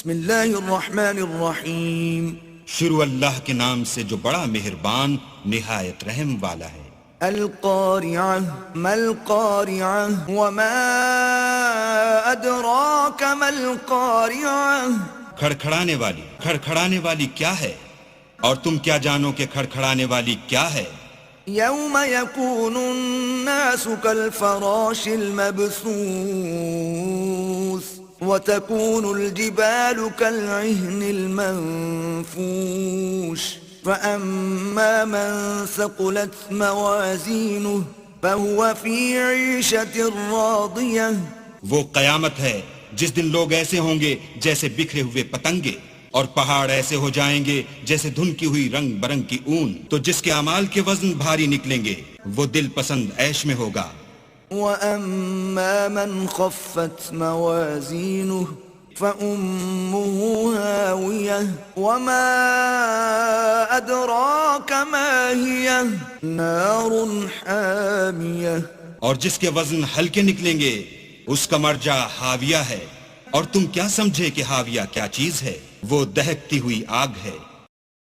بسم اللہ الرحمن الرحیم. شروع اللہ کے نام سے جو بڑا مہربان نہایت رحم والا ہے. القارعہ ما القارعہ وما ادراک ما القارعہ. کھڑکھڑانے والی کیا ہے اور تم کیا جانو کہ کھڑکھڑانے والی کیا ہے. یوم یکون الناس کالفراش المبثوث وتكون الجبال كالعهن المنفوش فأما من ثقلت موازينه فهو في عيشة راضية. وہ قیامت ہے جس دن لوگ ایسے ہوں گے جیسے بکھرے ہوئے پتنگے اور پہاڑ ایسے ہو جائیں گے جیسے دھنکی ہوئی رنگ برنگ کی اون. تو جس کے اعمال کے وزن بھاری نکلیں گے وہ دل پسند عیش میں ہوگا. وَأَمَّا مَنْ خَفَّتْ مَوَازِينُهُ فَأُمُّهُ هَاوِيَةٌ وَمَا أَدْرَاكَ مَا هِيَهْ نَارٌ حَامِيَةٌ. اور جس کے وزن ہلکے نکلیں گے اس کا مرجع ہاویہ ہے. اور تم کیا سمجھے کہ ہاویہ کیا چیز ہے؟ وہ دہکتی ہوئی آگ ہے.